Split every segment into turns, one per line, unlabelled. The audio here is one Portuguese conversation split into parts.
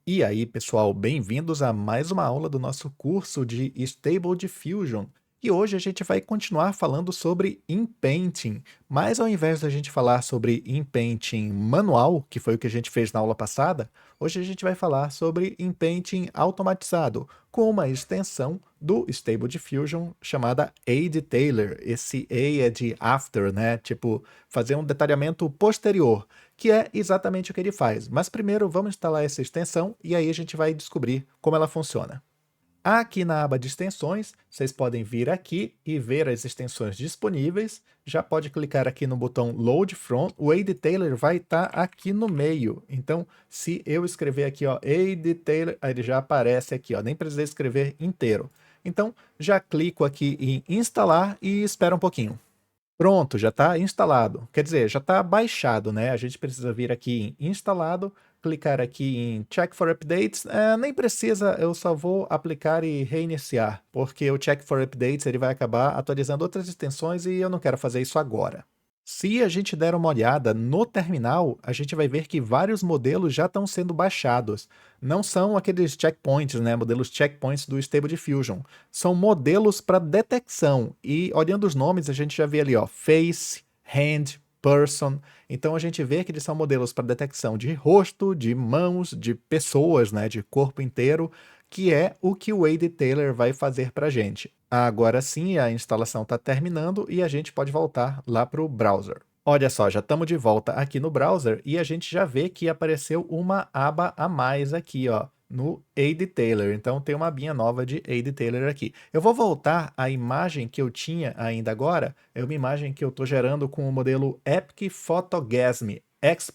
E aí, pessoal, bem-vindos a mais uma aula do nosso curso de Stable Diffusion. E hoje a gente vai continuar falando sobre inpainting, mas ao invés da gente falar sobre inpainting manual, que foi o que a gente fez na aula passada, hoje a gente vai falar sobre inpainting automatizado, com uma extensão do Stable Diffusion chamada A-Detailer. Esse A é de after, né? Tipo, fazer um detalhamento posterior, que é exatamente o que ele faz. Mas primeiro vamos instalar essa extensão e aí a gente vai descobrir como ela funciona. Aqui na aba de extensões, vocês podem vir aqui e ver as extensões disponíveis. Já pode clicar aqui no botão Load From. O A-Detailer vai estar aqui no meio. Então, se eu escrever aqui, ó, A-Detailer, ele já aparece aqui, ó, nem precisei escrever inteiro. Então, já clico aqui em instalar e espera um pouquinho. Pronto, já está instalado. Quer dizer, já está baixado, né? A gente precisa vir aqui em instalado, clicar aqui em Check for Updates. Nem precisa, eu só vou aplicar e reiniciar, porque o Check for Updates ele vai acabar atualizando outras extensões e eu não quero fazer isso agora. Se a gente der uma olhada no terminal, a gente vai ver que vários modelos já estão sendo baixados. Não são aqueles checkpoints, né, modelos checkpoints do Stable Diffusion. São modelos para detecção. E olhando os nomes, a gente já vê ali, ó, Face, Hand, Person. Então a gente vê que eles são modelos para detecção de rosto, de mãos, de pessoas, né, de corpo inteiro, que é o que o A-Detailer vai fazer para a gente. Agora sim, a instalação está terminando e a gente pode voltar lá para o browser. Olha só, já estamos de volta aqui no browser e a gente já vê que apareceu uma aba a mais aqui, ó, no A-Detailer. Então tem uma abinha nova de A-Detailer aqui. Eu vou voltar à imagem que eu tinha ainda agora, é uma imagem que eu estou gerando com o modelo Epic Photogasm X++,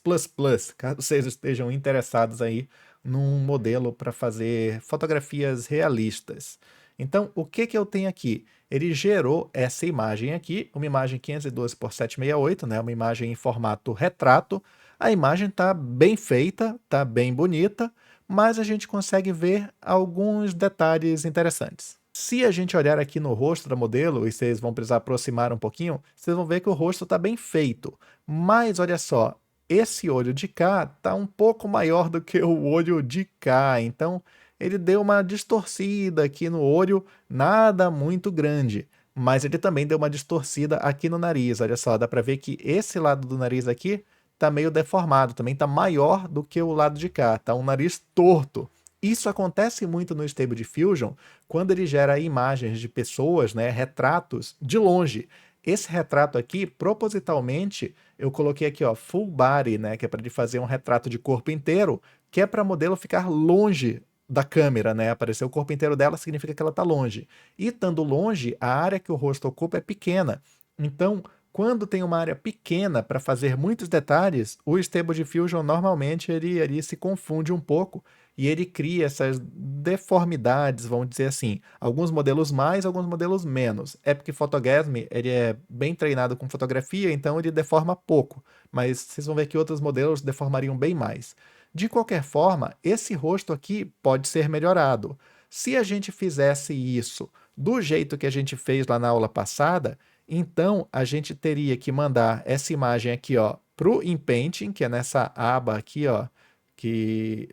caso vocês estejam interessados aí num modelo para fazer fotografias realistas. Então, o que que eu tenho aqui? Ele gerou essa imagem aqui, uma imagem 512 por 768, né? Uma imagem em formato retrato. A imagem está bem feita, está bem bonita, mas a gente consegue ver alguns detalhes interessantes. Se a gente olhar aqui no rosto da modelo, e vocês vão precisar aproximar um pouquinho, vocês vão ver que o rosto está bem feito. Mas olha só, esse olho de cá está um pouco maior do que o olho de cá, então ele deu uma distorcida aqui no olho, nada muito grande, mas ele também deu uma distorcida aqui no nariz. Olha só, dá para ver que esse lado do nariz aqui está meio deformado, também está maior do que o lado de cá, tá um nariz torto. Isso acontece muito no Stable Diffusion quando ele gera imagens de pessoas, né, retratos de longe. Esse retrato aqui, propositalmente, eu coloquei aqui, ó, full body, né, que é para ele fazer um retrato de corpo inteiro, que é para a modelo ficar longe da câmera, né? Aparecer o corpo inteiro dela significa que ela está longe. E estando longe, a área que o rosto ocupa é pequena. Então, quando tem uma área pequena para fazer muitos detalhes, o Stable Diffusion normalmente ele se confunde um pouco e ele cria essas deformidades, vamos dizer assim. Alguns modelos mais, alguns modelos menos. Epic Photogasm, ele é bem treinado com fotografia, então ele deforma pouco. Mas vocês vão ver que outros modelos deformariam bem mais. De qualquer forma, esse rosto aqui pode ser melhorado. Se a gente fizesse isso do jeito que a gente fez lá na aula passada, então a gente teria que mandar essa imagem aqui, ó, para o Inpainting, que é nessa aba aqui, ó, que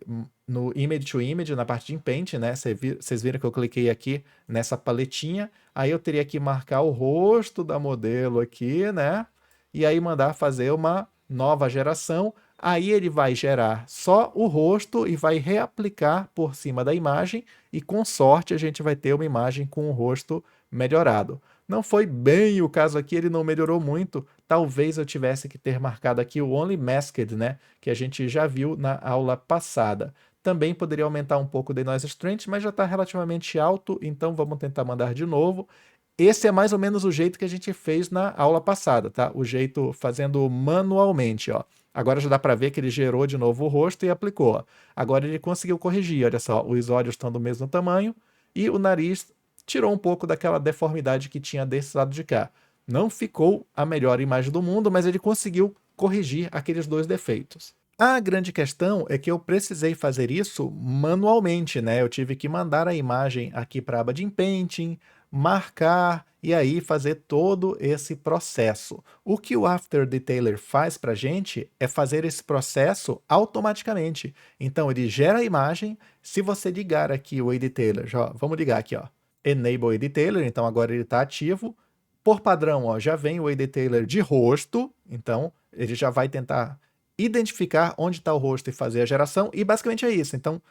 no Image to Image, na parte de Inpainting, né? Vocês viram que eu cliquei aqui nessa paletinha, aí eu teria que marcar o rosto da modelo aqui, né? E aí mandar fazer uma nova geração. Aí ele vai gerar só o rosto e vai reaplicar por cima da imagem e com sorte a gente vai ter uma imagem com o rosto melhorado. Não foi bem o caso aqui, ele não melhorou muito. Talvez eu tivesse que ter marcado aqui o Only Masked, né, que a gente já viu na aula passada. Também poderia aumentar um pouco o Denoise Strength, mas já está relativamente alto, então vamos tentar mandar de novo. Esse é mais ou menos o jeito que a gente fez na aula passada, tá? O jeito fazendo manualmente, ó. Agora já dá para ver que ele gerou de novo o rosto e aplicou, ó. Agora ele conseguiu corrigir, olha só, os olhos estão do mesmo tamanho e o nariz tirou um pouco daquela deformidade que tinha desse lado de cá. Não ficou a melhor imagem do mundo, mas ele conseguiu corrigir aqueles dois defeitos. A grande questão é que eu precisei fazer isso manualmente, né? Eu tive que mandar a imagem aqui para a aba de Inpainting, marcar e aí fazer todo esse processo. O que o After Detailer faz para a gente é fazer esse processo automaticamente. Então ele gera a imagem, se você ligar aqui o Editailer, já, vamos ligar aqui, ó, Enable Editailer, então agora ele está ativo. Por padrão, ó, já vem o Editailer de rosto, então ele já vai tentar identificar onde está o rosto e fazer a geração, e basicamente é isso. Então,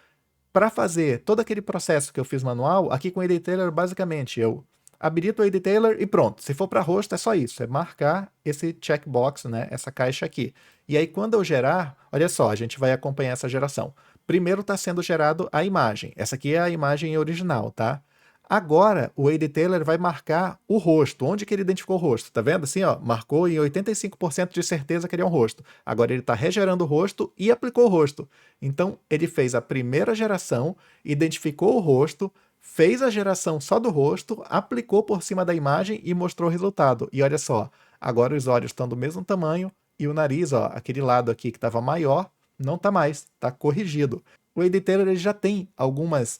para fazer todo aquele processo que eu fiz manual, aqui com o Editailer, basicamente, eu habilito o Editailer e pronto. Se for para rosto, é só isso, é marcar esse checkbox, né, essa caixa aqui. E aí, quando eu gerar, olha só, a gente vai acompanhar essa geração. Primeiro está sendo gerado a imagem. Essa aqui é a imagem original, tá? Agora, o Editailer vai marcar o rosto. Onde que ele identificou o rosto? Tá vendo assim, ó? Marcou em 85% de certeza que ele é um rosto. Agora ele está regerando o rosto e aplicou o rosto. Então, ele fez a primeira geração, identificou o rosto, fez a geração só do rosto, aplicou por cima da imagem e mostrou o resultado. E olha só, agora os olhos estão do mesmo tamanho e o nariz, ó, aquele lado aqui que estava maior, não está mais, está corrigido. O Editailer ele já tem alguns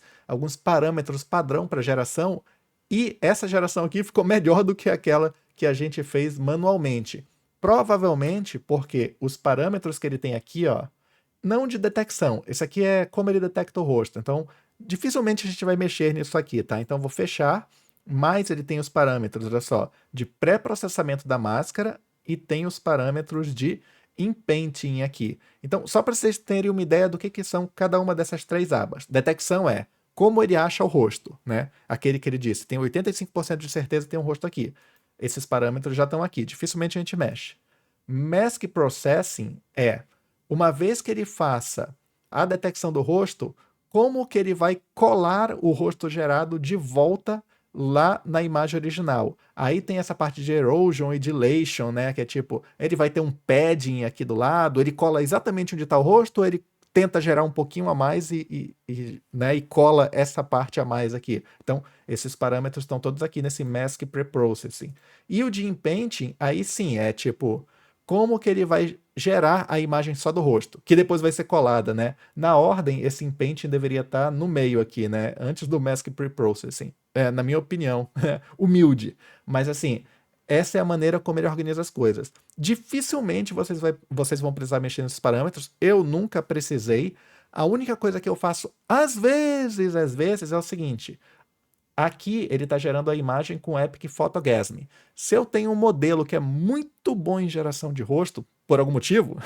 parâmetros padrão para geração, e essa geração aqui ficou melhor do que aquela que a gente fez manualmente. Provavelmente porque os parâmetros que ele tem aqui, ó, não de detecção, esse aqui é como ele detecta o rosto, então dificilmente a gente vai mexer nisso aqui, tá? Então vou fechar, mas ele tem os parâmetros, olha só, de pré-processamento da máscara e tem os parâmetros de inpainting aqui. Então, só para vocês terem uma ideia do que são cada uma dessas três abas. Detecção é como ele acha o rosto, né? Aquele que ele disse, tem 85% de certeza que tem um rosto aqui. Esses parâmetros já estão aqui, dificilmente a gente mexe. Mask Processing é, uma vez que ele faça a detecção do rosto, como que ele vai colar o rosto gerado de volta lá na imagem original. Aí tem essa parte de erosion e dilation, né? Que é tipo, ele vai ter um padding aqui do lado, ele cola exatamente onde está o rosto, ou ele tenta gerar um pouquinho a mais né, e cola essa parte a mais aqui. Então, esses parâmetros estão todos aqui nesse Mask Preprocessing. E o de Inpainting, aí sim, é tipo, como que ele vai gerar a imagem só do rosto, que depois vai ser colada, né? Na ordem, esse Inpainting deveria estar no meio aqui, né? Antes do Mask Preprocessing. Na minha opinião, humilde. Mas assim, essa é a maneira como ele organiza as coisas. Dificilmente vocês vão precisar mexer nesses parâmetros. Eu nunca precisei. A única coisa que eu faço às vezes, é o seguinte. Aqui ele está gerando a imagem com Epic Photogasm. Se eu tenho um modelo que é muito bom em geração de rosto, por algum motivo,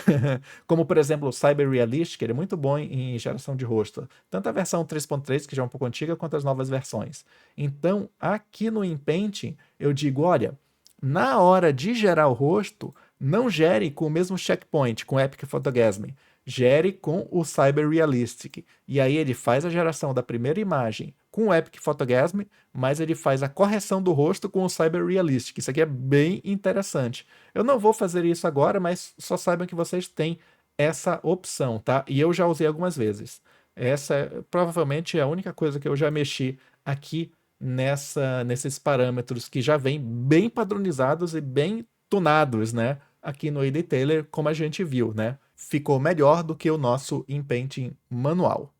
como por exemplo o Cyber Realistic, ele é muito bom em geração de rosto. Tanto a versão 3.3, que já é um pouco antiga, quanto as novas versões. Então, aqui no Inpainting, eu digo, olha, na hora de gerar o rosto, não gere com o mesmo checkpoint, com Epic Photogasm. Gere com o Cyber Realistic. E aí ele faz a geração da primeira imagem com o Epic Photogasm, mas ele faz a correção do rosto com o Cyber Realistic. Isso aqui é bem interessante. Eu não vou fazer isso agora, mas só saibam que vocês têm essa opção, tá? E eu já usei algumas vezes. Essa provavelmente é a única coisa que eu já mexi aqui nesses parâmetros que já vêm bem padronizados e bem tunados, né? Aqui no Editailer, como a gente viu, né? Ficou melhor do que o nosso Inpainting manual.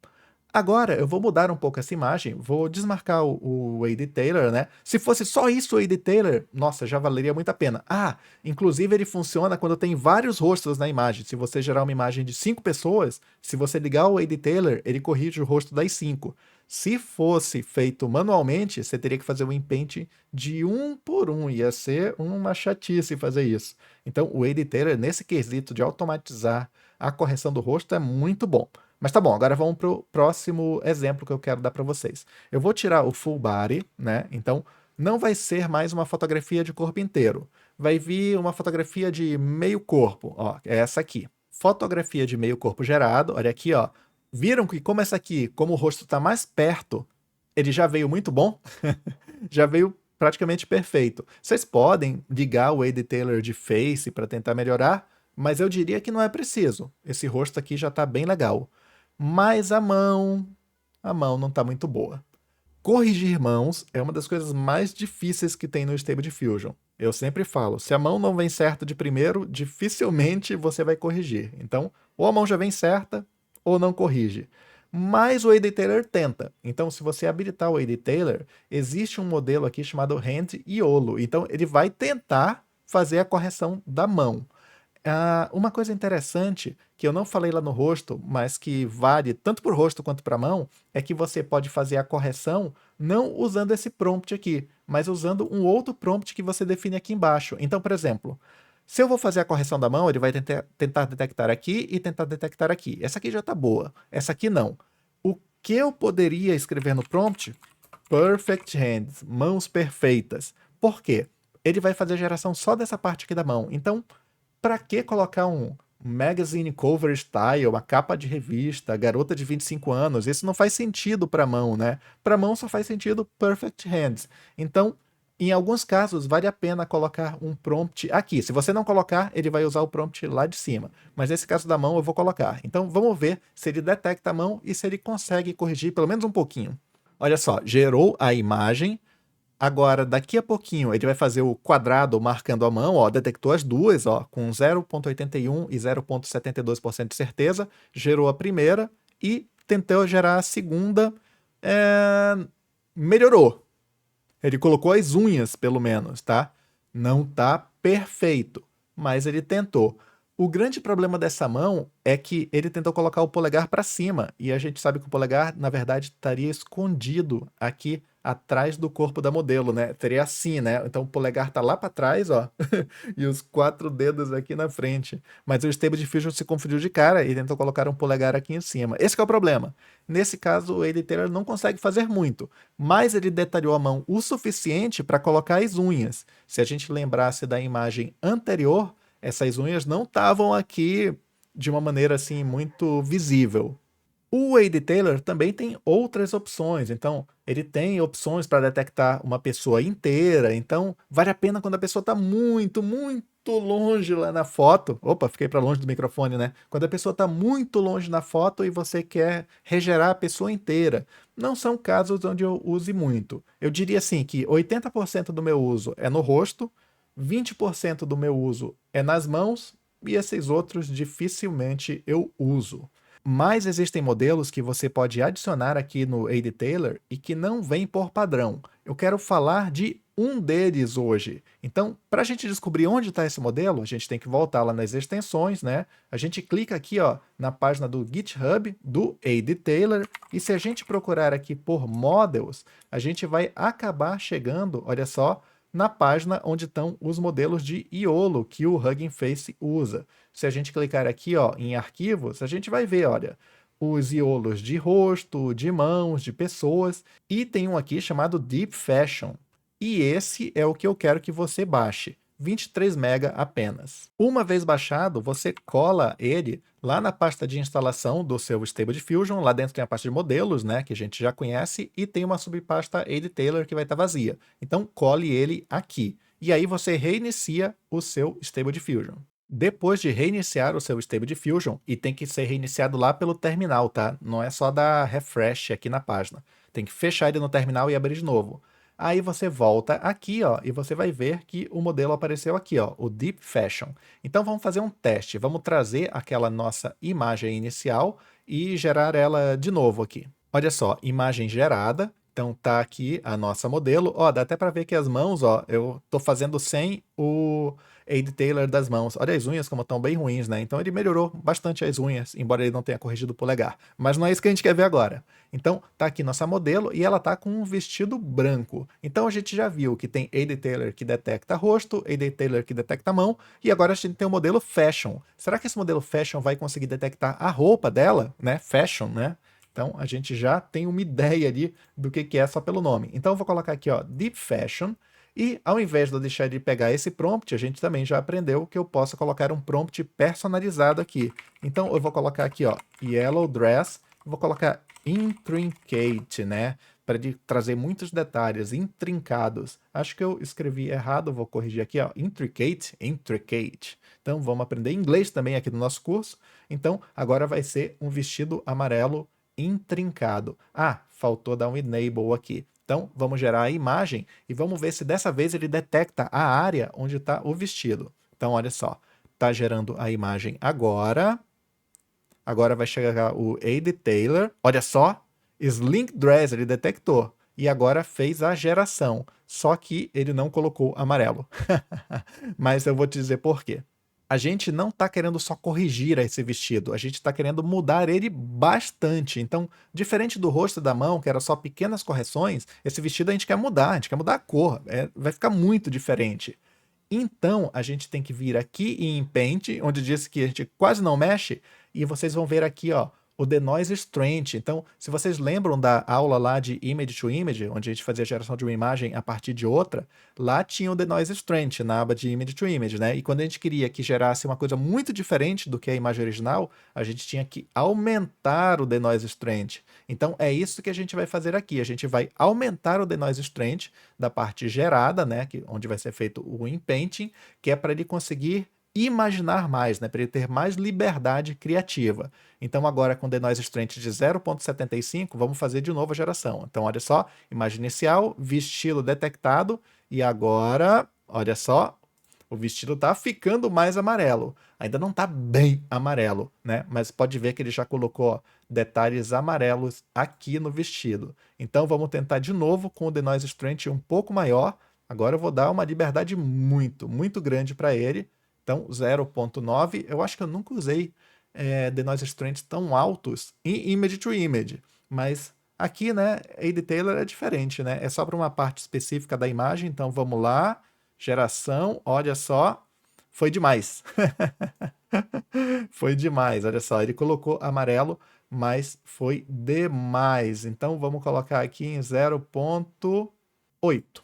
Agora eu vou mudar um pouco essa imagem, vou desmarcar o Editailer, né? Se fosse só isso o Editailer, nossa, já valeria muito a pena. Ah, inclusive ele funciona quando tem vários rostos na imagem. Se você gerar uma imagem de 5 pessoas, se você ligar o Editailer, ele corrige o rosto das 5. Se fosse feito manualmente, você teria que fazer o inpaint de um por um, ia ser uma chatice fazer isso. Então o Editailer, nesse quesito de automatizar a correção do rosto, é muito bom. Mas tá bom, agora vamos para o próximo exemplo que eu quero dar para vocês. Eu vou tirar o full body, né? Então, não vai ser mais uma fotografia de corpo inteiro. Vai vir uma fotografia de meio corpo, ó, é essa aqui. Fotografia de meio corpo gerado, olha aqui, ó. Viram que como essa aqui, como o rosto está mais perto, ele já veio muito bom? Já veio praticamente perfeito. Vocês podem ligar o Editailer de Face para tentar melhorar, mas eu diria que não é preciso. Esse rosto aqui já está bem legal. Mas a mão não está muito boa. Corrigir mãos é uma das coisas mais difíceis que tem no Stable Diffusion. Eu sempre falo, se a mão não vem certa de primeiro, dificilmente você vai corrigir. Então, ou a mão já vem certa, ou não corrige. mas o editor tenta. Então, se você habilitar o editor, existe um modelo aqui chamado Hand YOLO. Então, ele vai tentar fazer a correção da mão. Uma coisa interessante que eu não falei lá no rosto, mas que vale tanto para o rosto quanto para a mão, é que você pode fazer a correção não usando esse prompt aqui, mas usando um outro prompt que você define aqui embaixo. Então, por exemplo, se eu vou fazer a correção da mão, ele vai tentar detectar aqui e tentar detectar aqui. Essa aqui já está boa, essa aqui não. O que eu poderia escrever no prompt? Perfect hands, mãos perfeitas. Por quê? Ele vai fazer a geração só dessa parte aqui da mão. Então, para que colocar um magazine cover style, uma capa de revista, garota de 25 anos? Isso não faz sentido para mão, né? Para mão só faz sentido perfect hands. Então, em alguns casos, vale a pena colocar um prompt aqui. Se você não colocar, ele vai usar o prompt lá de cima. Mas nesse caso da mão, eu vou colocar. Então, vamos ver se ele detecta a mão e se ele consegue corrigir pelo menos um pouquinho. Olha só, gerou a imagem. Agora, daqui a pouquinho, ele vai fazer o quadrado marcando a mão, ó, detectou as duas, ó, com 0,81 e 0,72% de certeza, gerou a primeira e tentou gerar a segunda, melhorou. Ele colocou as unhas, pelo menos, tá? Não tá perfeito, mas ele tentou. O grande problema dessa mão é que ele tentou colocar o polegar para cima, e a gente sabe que o polegar, na verdade, estaria escondido aqui atrás do corpo da modelo, né? Seria assim, né? Então o polegar tá lá para trás, ó, e os 4 dedos aqui na frente. Mas o Stable Diffusion se confundiu de cara e tentou colocar um polegar aqui em cima. Esse que é o problema. Nesse caso, o editor não consegue fazer muito, mas ele detalhou a mão o suficiente para colocar as unhas. Se a gente lembrasse da imagem anterior, essas unhas não estavam aqui de uma maneira assim muito visível. O Wade Taylor também tem outras opções, então ele tem opções para detectar uma pessoa inteira, então vale a pena quando a pessoa está muito, muito longe lá na foto. Opa, fiquei para longe do microfone, né? Quando a pessoa está muito longe na foto e você quer regerar a pessoa inteira. Não são casos onde eu use muito. Eu diria assim que 80% do meu uso é no rosto, 20% do meu uso é nas mãos e esses outros dificilmente eu uso. Mas existem modelos que você pode adicionar aqui no Aid Taylor e que não vem por padrão. Eu quero falar de um deles hoje. Então, para a gente descobrir onde está esse modelo, a gente tem que voltar lá nas extensões, né? A gente clica aqui, ó, na página do GitHub do Aid Taylor e se a gente procurar aqui por Models, a gente vai acabar chegando, olha só, na página onde estão os modelos de YOLO que o Hugging Face usa. Se a gente clicar aqui, ó, em arquivos, a gente vai ver, olha, os iolos de rosto, de mãos, de pessoas, e tem um aqui chamado Deep Fashion. E esse é o que eu quero que você baixe. 23 MB apenas. Uma vez baixado, você cola ele lá na pasta de instalação do seu Stable Diffusion. Lá dentro tem a pasta de modelos, né, que a gente já conhece, e tem uma subpasta Aid Taylor que vai estar vazia. Então, cole ele aqui. E aí você reinicia o seu Stable Diffusion. Depois de reiniciar o seu Stable Diffusion, e tem que ser reiniciado lá pelo terminal, tá? Não é só dar refresh aqui na página. Tem que fechar ele no terminal e abrir de novo. Aí você volta aqui, ó, e você vai ver que o modelo apareceu aqui, ó, o Deep Fashion. Então vamos fazer um teste. Vamos trazer aquela nossa imagem inicial e gerar ela de novo aqui. Olha só, imagem gerada. Então tá aqui a nossa modelo. Ó, dá até para ver que as mãos, ó, eu tô fazendo sem o Aid Taylor das mãos. Olha as unhas como estão bem ruins, né? Então ele melhorou bastante as unhas, embora ele não tenha corrigido o polegar. Mas não é isso que a gente quer ver agora. Então tá aqui nossa modelo e ela tá com um vestido branco. Então a gente já viu que tem Aid Taylor que detecta rosto, Aid Taylor que detecta mão, e agora a gente tem o modelo Fashion. Será que esse modelo Fashion vai conseguir detectar a roupa dela, né? Fashion, né? Então a gente já tem uma ideia ali do que é só pelo nome. Então eu vou colocar aqui, ó, Deep Fashion. E ao invés de eu deixar de pegar esse prompt, a gente também já aprendeu que eu posso colocar um prompt personalizado aqui. Então eu vou colocar aqui, ó, Yellow Dress, vou colocar Intricate, né? Para ele trazer muitos detalhes, intrincados. Acho que eu escrevi errado, vou corrigir aqui, ó, Intricate, Intricate. Então vamos aprender inglês também aqui no nosso curso. Então agora vai ser um vestido amarelo intrincado. Ah, faltou dar um enable aqui. Então, vamos gerar a imagem e vamos ver se dessa vez ele detecta a área onde está o vestido. Então, olha só, está gerando a imagem agora. agora vai chegar o A.D. Taylor, olha só, Slink Dress, ele detectou, e agora fez a geração, só que ele não colocou amarelo. Mas eu vou te dizer por quê. A gente não está querendo só corrigir esse vestido, a gente está querendo mudar ele bastante. Então, diferente do rosto da mão, que era só pequenas correções, esse vestido a gente quer mudar a cor, vai ficar muito diferente. Então, a gente tem que vir aqui em Paint, onde diz que a gente quase não mexe, e vocês vão ver aqui, ó, o Denoise Strength. Então, se vocês lembram da aula lá de Image to Image, onde a gente fazia a geração de uma imagem a partir de outra, lá tinha o Denoise Strength na aba de Image to Image, né? E quando a gente queria que gerasse uma coisa muito diferente do que a imagem original, a gente tinha que aumentar o Denoise Strength. Então, é isso que a gente vai fazer aqui. A gente vai aumentar o Denoise Strength da parte gerada, né, onde vai ser feito o inpainting, que é para ele conseguir imaginar mais, né, para ele ter mais liberdade criativa. Então agora com Denoise Strength de 0.75, vamos fazer de novo a geração. Então olha só, imagem inicial, vestido detectado, e agora, olha só, o vestido está ficando mais amarelo. Ainda não está bem amarelo, né? Mas pode ver que ele já colocou ó, detalhes amarelos aqui no vestido. Então vamos tentar de novo com o Denoise Strength um pouco maior. Agora eu vou dar uma liberdade muito grande para ele. Então 0.9, eu acho que eu nunca usei Denoise Strength tão altos em Image to Image. Mas aqui, né, A.D. Taylor é diferente, né? É só para uma parte específica da imagem. Então vamos lá. Geração, olha só, foi demais. Foi demais, olha só, ele colocou amarelo, mas foi demais. Então vamos colocar aqui em 0.8.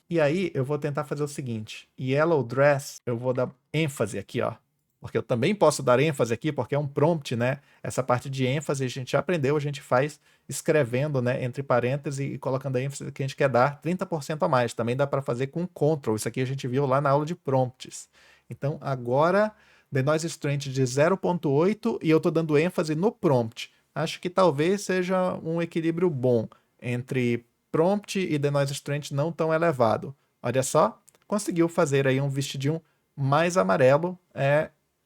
E aí eu vou tentar fazer o seguinte, Yellow Dress, eu vou dar ênfase aqui, ó. Porque eu também posso dar ênfase aqui, porque é um prompt, né? Essa parte de ênfase a gente já aprendeu, a gente faz escrevendo, né, entre parênteses e colocando a ênfase que a gente quer dar 30% a mais. Também dá para fazer com Ctrl. Isso aqui a gente viu lá na aula de prompts. Então, agora, Denoise Strength de 0.8 e eu estou dando ênfase no prompt. Acho que talvez seja um equilíbrio bom entre prompt e Denoise Strength não tão elevado. Olha só, conseguiu fazer aí um vestidinho mais amarelo.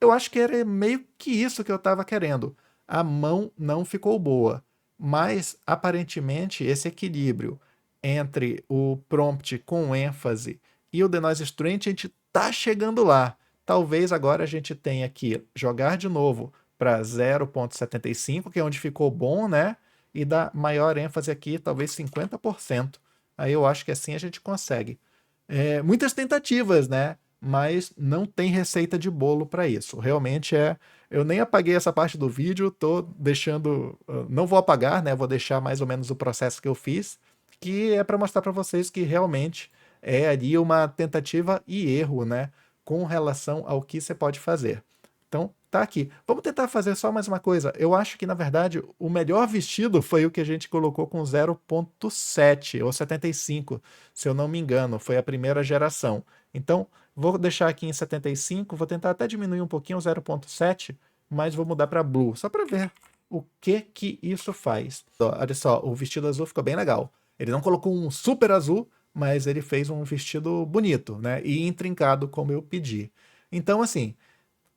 Eu acho que era meio que isso que eu estava querendo. A mão não ficou boa, mas aparentemente esse equilíbrio entre o prompt com ênfase e o Denoise Strength, a gente está chegando lá. Talvez agora a gente tenha que jogar de novo para 0.75, que é onde ficou bom, né? E dar maior ênfase aqui, talvez 50%. Aí eu acho que assim a gente consegue. Muitas tentativas, né? Mas não tem receita de bolo para isso. Realmente eu nem apaguei essa parte do vídeo, tô deixando. Não vou apagar, né? Vou deixar mais ou menos o processo que eu fiz, que é para mostrar para vocês que realmente é ali uma tentativa e erro, né? Com relação ao que você pode fazer. Então, tá aqui. Vamos tentar fazer só mais uma coisa. Eu acho que, na verdade, o melhor vestido foi o que a gente colocou com 0.7 ou 75, se eu não me engano. Foi a primeira geração. Então, vou deixar aqui em 75, vou tentar até diminuir um pouquinho o 0.7, mas vou mudar para Blue, só para ver o que isso faz. Olha só, o vestido azul ficou bem legal. Ele não colocou um super azul, mas ele fez um vestido bonito, né? E intrincado, como eu pedi. Então, assim,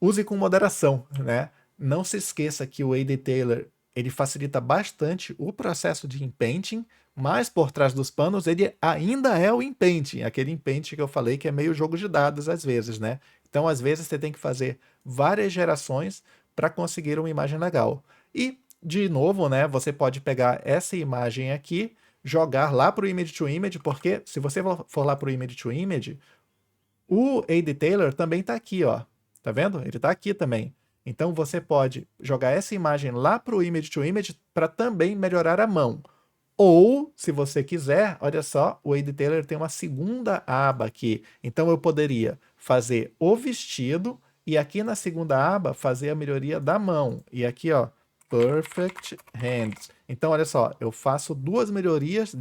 use com moderação, né? Não se esqueça que o A.D. Taylor ele facilita bastante o processo de inpainting, mas por trás dos panos ele ainda é o inpainting, aquele inpainting que eu falei que é meio jogo de dados às vezes, né? Então, às vezes, você tem que fazer várias gerações para conseguir uma imagem legal. E, de novo, né, você pode pegar essa imagem aqui, jogar lá para o Image to Image, porque se você for lá para o Image to Image, o A.D. Taylor também está aqui, ó. Tá vendo? Ele está aqui também. Então você pode jogar essa imagem lá para o Image to Image para também melhorar a mão. Ou, se você quiser, olha só, o A.D. Taylor tem uma segunda aba aqui. Então eu poderia fazer o vestido e aqui na segunda aba fazer a melhoria da mão. E aqui, ó, Perfect Hands. Então, olha só, eu faço duas melhorias,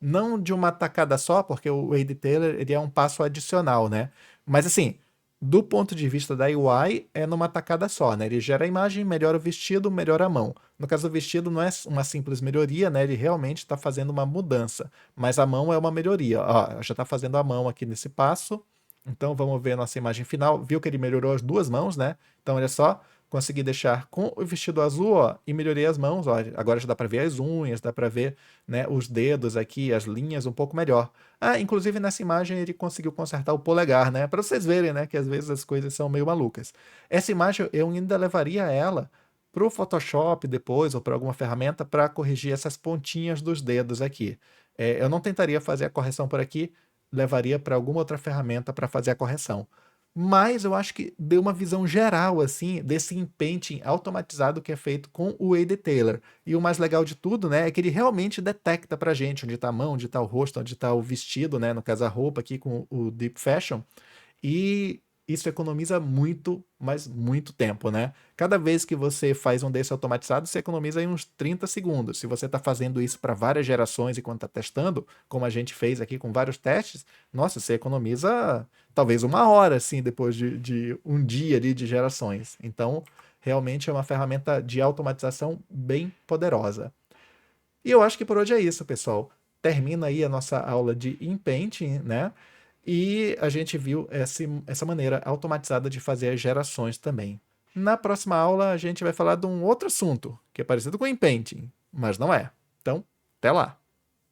não de uma tacada só, porque o A.D. Taylor ele é um passo adicional, né? Mas assim, do ponto de vista da UI, é numa tacada só, né? Ele gera a imagem, melhora o vestido, melhora a mão. No caso do vestido, não é uma simples melhoria, né? Ele realmente está fazendo uma mudança. Mas a mão é uma melhoria. Ó, já está fazendo a mão aqui nesse passo. Então, vamos ver a nossa imagem final. Viu que ele melhorou as duas mãos, né? Então, olha só, consegui deixar com o vestido azul, ó, e melhorei as mãos, ó, agora já dá para ver as unhas, dá para ver, né, os dedos aqui, as linhas um pouco melhor. Ah, inclusive nessa imagem ele conseguiu consertar o polegar, né, para vocês verem, né, que às vezes as coisas são meio malucas. Essa imagem eu ainda levaria ela para o Photoshop depois, ou para alguma ferramenta, para corrigir essas pontinhas dos dedos aqui. Eu não tentaria fazer a correção por aqui, levaria para alguma outra ferramenta para fazer a correção. Mas eu acho que deu uma visão geral, assim, desse inpainting automatizado que é feito com o A.D. Taylor. E o mais legal de tudo, né, é que ele realmente detecta pra gente onde tá a mão, onde tá o rosto, onde tá o vestido, né, no caso a roupa aqui com o Deep Fashion. E isso economiza muito, mas muito tempo, né? Cada vez que você faz um desse automatizado, você economiza aí uns 30 segundos. Se você está fazendo isso para várias gerações enquanto está testando, como a gente fez aqui com vários testes, nossa, você economiza talvez uma hora, assim, depois de um dia ali de gerações. Então, realmente é uma ferramenta de automatização bem poderosa. E eu acho que por hoje é isso, pessoal. Termina aí a nossa aula de inpainting, né? E a gente viu essa maneira automatizada de fazer as gerações também. Na próxima aula, a gente vai falar de um outro assunto, que é parecido com o inpainting, mas não é. Então, até lá!